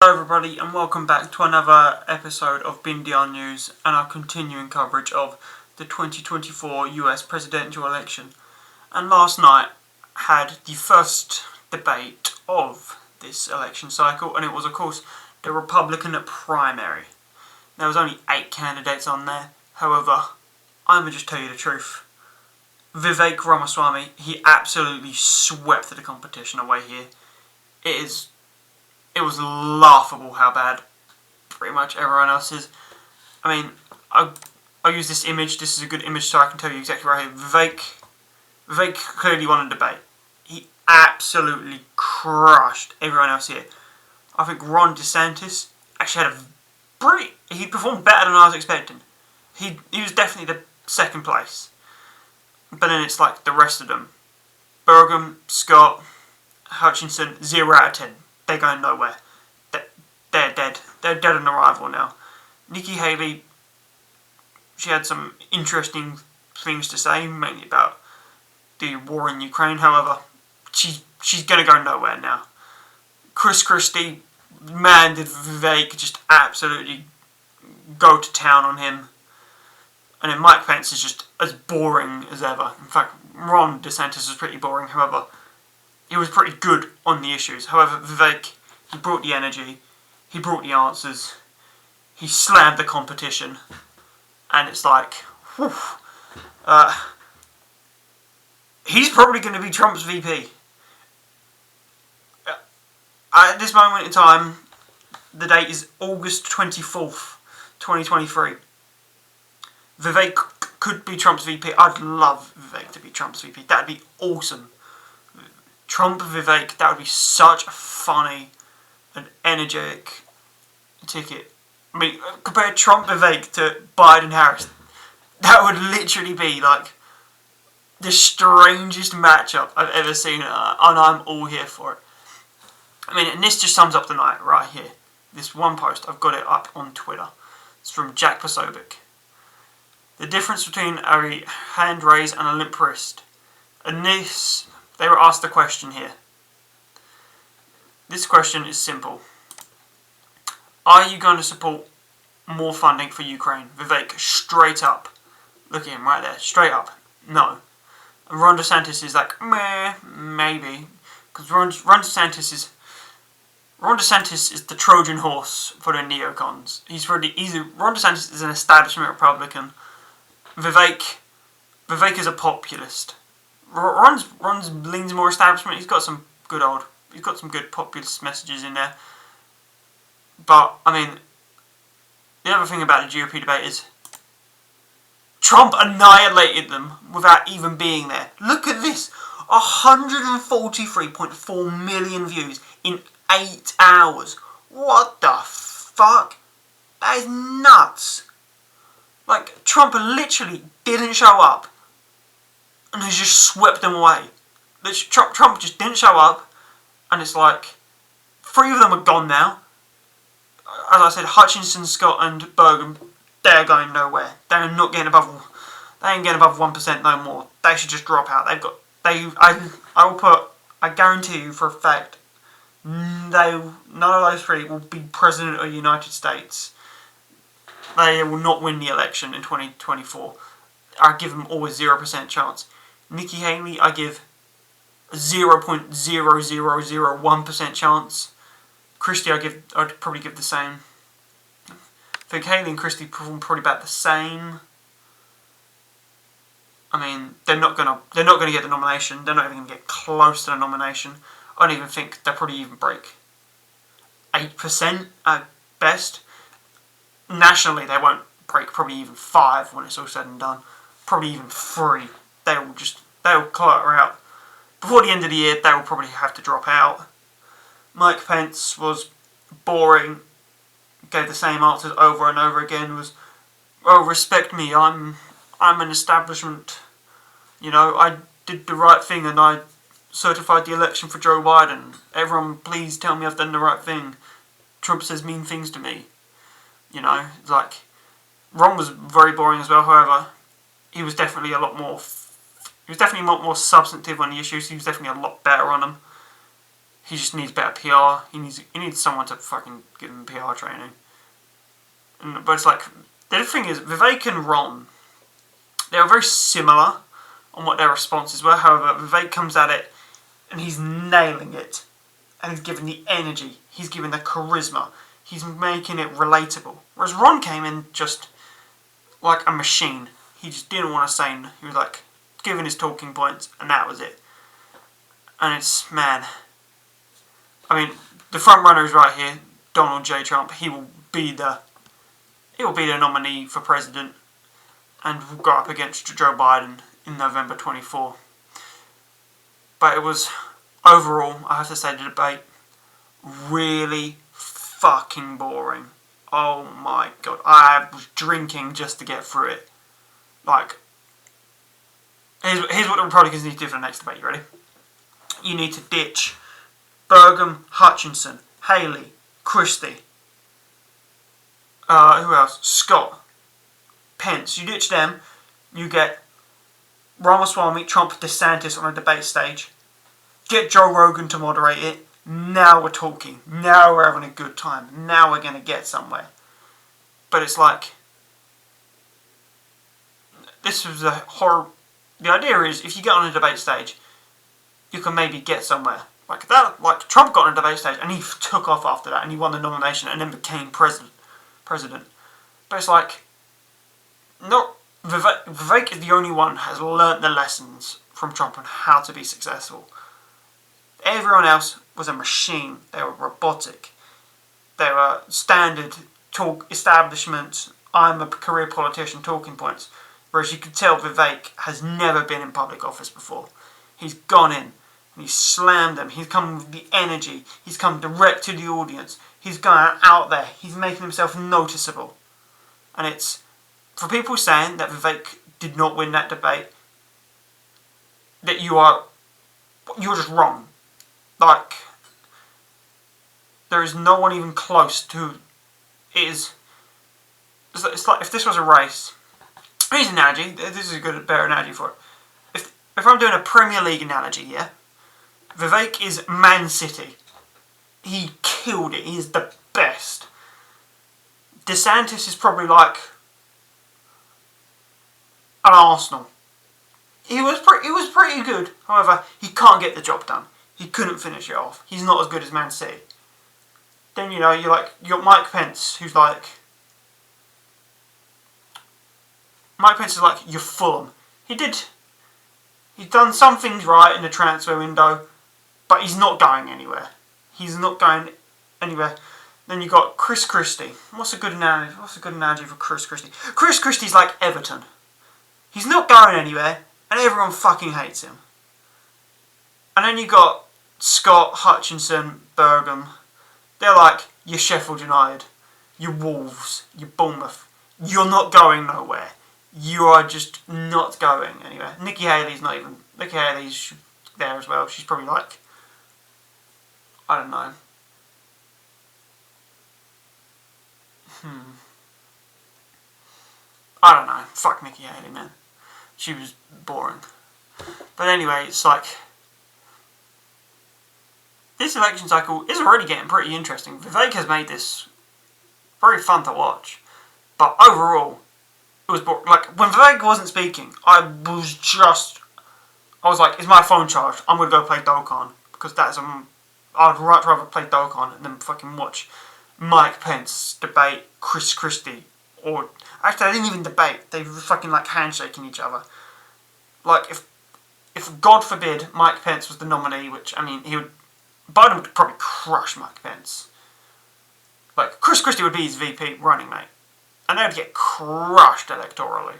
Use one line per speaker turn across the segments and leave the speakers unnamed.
Hello everybody and welcome back to another episode of BNDR News and our continuing coverage of the 2024 US presidential election. And last night had the first debate of this election cycle, and it was of course the Republican primary. There was only 8 candidates on there. However, I'm going to just tell you the truth. Vivek Ramaswamy, he absolutely swept the competition away here. It was laughable how bad pretty much everyone else is. I mean, I use this image. This is a good image so I can tell you exactly right here. Vivek clearly won a debate. He absolutely crushed everyone else here. I think Ron DeSantis actually had he performed better than I was expecting. He was definitely the second place. But then it's like the rest of them. Burgum, Scott, Hutchinson, 0 out of 10. They're going nowhere. They're dead. They're dead on arrival now. Nikki Haley, she had some interesting things to say, mainly about the war in Ukraine. However, she's going to go nowhere now. Chris Christie, man, did Vivek just absolutely go to town on him. And then Mike Pence is just as boring as ever. In fact, Ron DeSantis was pretty boring. However, he was pretty good on the issues. However, Vivek, he brought the energy, he brought the answers, he slammed the competition, and it's like, whew, he's probably going to be Trump's VP. At this moment in time, the date is August 24th, 2023. Vivek could be Trump's VP. I'd love Vivek to be Trump's VP. That'd be awesome. Trump Vivek, that would be such a funny and energetic ticket. I mean, compare Trump Vivek to Biden Harris. That would literally be like the strangest matchup I've ever seen, and I'm all here for it. I mean, and this just sums up the night right here. This one post, I've got it up on Twitter. It's from Jack Posobiec. The difference between a hand raise and a limp wrist. And this, they were asked a question here. This question is simple. Are you going to support more funding for Ukraine? Vivek, straight up. Look at him right there, straight up. No. And Ron DeSantis is like, meh, maybe. Because Ron DeSantis is the Trojan horse for the neocons. Ron DeSantis is an establishment Republican. Vivek is a populist. Ron leans more establishment. He's got some good populist messages in there. But I mean, the other thing about the GOP debate is Trump annihilated them without even being there. Look at this, 143.4 million views in 8 hours. What the fuck? That is nuts. Like, Trump literally didn't show up and has just swept them away. Trump just didn't show up, and it's like 3 of them are gone now. As I said, Hutchinson, Scott, and Burgum, they're going nowhere. They ain't getting above 1% no more. They should just drop out. I guarantee you for a fact, none of those 3 will be president of the United States. They will not win the election in 2024. I give them always 0% chance. Nikki Haley, I give 0.0001% chance. Christie, I'd probably give the same. I think Haley and Christie perform probably about the same. I mean, they're not gonna get the nomination. They're not even gonna get close to the nomination. I don't even think they'll probably even break 8% at best. Nationally, they won't break probably even 5 when it's all said and done. Probably even 3. They'll clutter out. Before the end of the year, they will probably have to drop out. Mike Pence was boring. Gave the same answers over and over again. Was, oh, respect me. I'm an establishment. You know, I did the right thing and I certified the election for Joe Biden. Everyone, please tell me I've done the right thing. Trump says mean things to me. You know, like, Ron was very boring as well. However, he was definitely a lot more substantive on the issues. He was definitely a lot better on them. He just needs better PR. He needs someone to fucking give him PR training. But it's like, the other thing is, Vivek and Ron, they were very similar on what their responses were. However, Vivek comes at it and he's nailing it. And he's giving the energy. He's giving the charisma. He's making it relatable. Whereas Ron came in just like a machine. He just didn't want to say anything. He was like giving his talking points and that was it. And it's, man, I mean, the front runner is right here, Donald J. Trump. He will be the nominee for president and will go up against Joe Biden in November 24. But it was, overall, I have to say, the debate really fucking boring. Oh my god, I was drinking just to get through it. Like, here's what the Republicans need to do for the next debate. You ready? You need to ditch Burgum, Hutchinson, Haley, Christie. Who else? Scott, Pence. You ditch them. You get Ramaswamy, Trump, DeSantis on a debate stage. Get Joe Rogan to moderate it. Now we're talking. Now we're having a good time. Now we're going to get somewhere. But it's like, this was a horror. The idea is, if you get on a debate stage, you can maybe get somewhere. Like that. Like Trump got on a debate stage and he took off after that and he won the nomination and then became president. But it's like, no, Vivek is the only one who has learnt the lessons from Trump on how to be successful. Everyone else was a machine. They were robotic. They were standard talk establishment, I'm a career politician talking points. Whereas you could tell Vivek has never been in public office before. He's gone in and he's slammed them. He's come with the energy. He's come direct to the audience. He's gone out there. He's making himself noticeable. And it's, for people saying that Vivek did not win that debate, that you're just wrong. Like, there is no one even close to is. It's like if this was a race. Here's an analogy. This is a better analogy for it. If I'm doing a Premier League analogy, yeah, Vivek is Man City. He killed it. He is the best. DeSantis is probably like an Arsenal. He was pretty good. However, he can't get the job done. He couldn't finish it off. He's not as good as Man City. Then you got Mike Pence, who's like, Mike Pence is like your Fulham. He's done some things right in the transfer window, but he's not going anywhere. He's not going anywhere. Then you got Chris Christie. What's a good analogy for Chris Christie? Chris Christie's like Everton. He's not going anywhere, and everyone fucking hates him. And then you got Scott, Hutchinson, Burgum. They're like your Sheffield United, your Wolves, your Bournemouth. You're not going nowhere. You are just not going anywhere. Nikki Haley's there as well. She's probably like, I don't know. I don't know. Fuck Nikki Haley, man. She was boring. But anyway, it's like, this election cycle is already getting pretty interesting. Vivek has made this very fun to watch. But overall, it was boring. Like, when Vivek wasn't speaking, I was like, is my phone charged? I'm going to go play Dokkan. Because I'd rather play Dokkan than fucking watch Mike Pence debate Chris Christie. Or, actually, they didn't even debate. They were fucking like handshaking each other. Like, if God forbid Mike Pence was the nominee, which, I mean, Biden would probably crush Mike Pence. Like, Chris Christie would be his VP running mate. And they would get crushed electorally.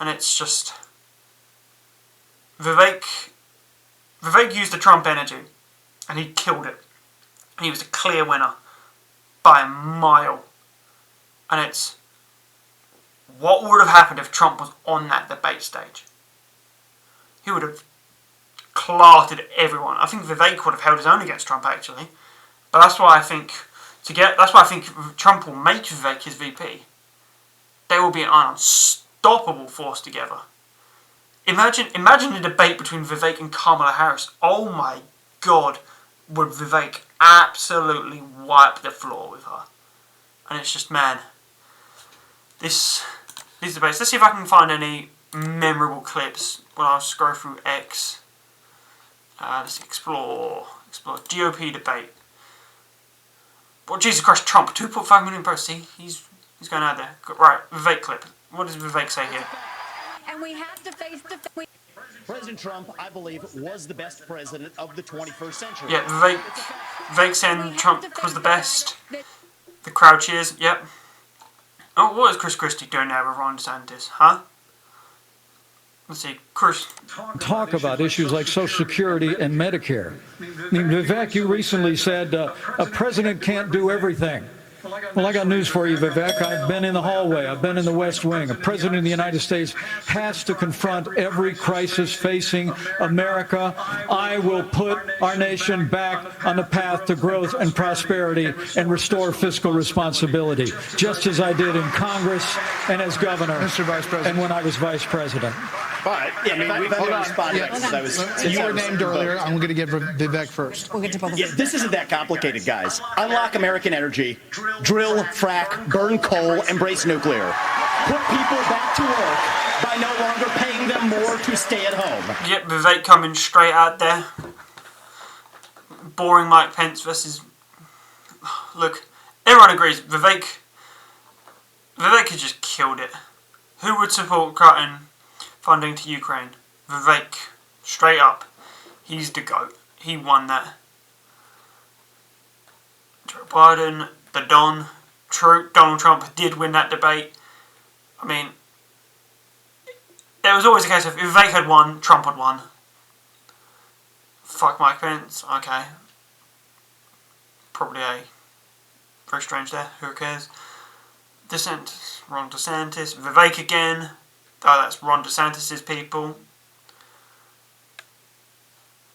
And it's just, Vivek used the Trump energy. And he killed it. And he was a clear winner. By a mile. And it's, what would have happened if Trump was on that debate stage? He would have clarted everyone. I think Vivek would have held his own against Trump, actually. But that's why I think Trump will make Vivek his VP. They will be an unstoppable force together. Imagine a debate between Vivek and Kamala Harris. Oh my god. would Vivek absolutely wipe the floor with her. And it's just, man, these debates. Let's see if I can find any memorable clips when I scroll through X. Let's explore GOP debate. Well, Jesus Christ, Trump, 2.5 million votes. See, he's going out there. Right, Vivek clip. What does Vivek say here?
And we have to face the...
President Trump, I believe, was the best president of the 21st century.
Yeah, Vivek saying Trump was the best. The crowd cheers. Yep. Oh, what is Chris Christie doing now with Ron DeSantis? Huh? Let's see, Chris.
Talk about issues like Social Security and Medicare. I mean, Vivek, you recently said a president can't do everything. Well, I got news for you, Vivek. I've been in the hallway. I've been in the West Wing. A president of the United States has to confront every crisis facing America. I will put our nation back on the path to growth and prosperity and restore fiscal responsibility, just as I did in Congress and as governor,
Mr. Vice President,
and when I was vice president.
But, yeah, I mean, hold on.
You were named earlier. I'm going to give Vivek first.
We'll get to both of
Yeah, this isn't that complicated, guys. Unlock American energy, drill, frack, burn coal, embrace nuclear. Put people back to work by no longer paying them more to stay at home.
Yep, Vivek coming straight out there. Boring Mike Pence versus... Look, everyone agrees, Vivek has just killed it. Who would support cutting funding to Ukraine? Vivek. Straight up. He's the GOAT. He won that. Joe Biden, the Don. True, Donald Trump did win that debate. I mean, there was always a case of if Vivek had won, Trump had won. Fuck Mike Pence. Okay. Probably very strange there. Who cares? Ron DeSantis. Vivek again. Oh, that's Ron DeSantis' people.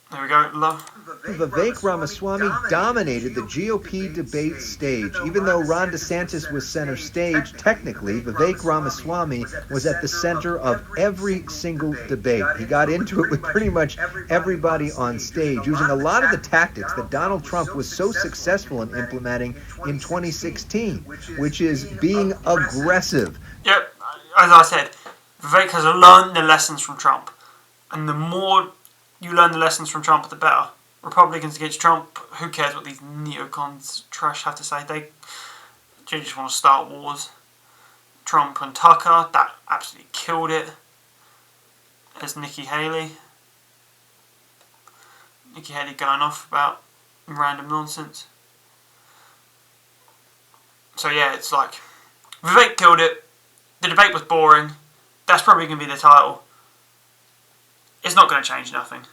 There we go.
Vivek Ramaswamy dominated the GOP debate stage. Even though Ron DeSantis was center stage, technically, Vivek Ramaswamy was at the center of every single debate. He got into it with pretty much everybody on stage, using a lot of the tactics that Donald Trump was so successful in implementing in 2016, which is being aggressive.
Yep, as I said, Vivek has learned the lessons from Trump. And the more you learn the lessons from Trump, the better. Republicans against Trump, who cares what these neocons trash have to say? They just want to start wars. Trump and Tucker, that absolutely killed it. There's Nikki Haley. Nikki Haley going off about random nonsense. So yeah, it's like, Vivek killed it. The debate was boring. That's probably going to be the title. It's not going to change nothing.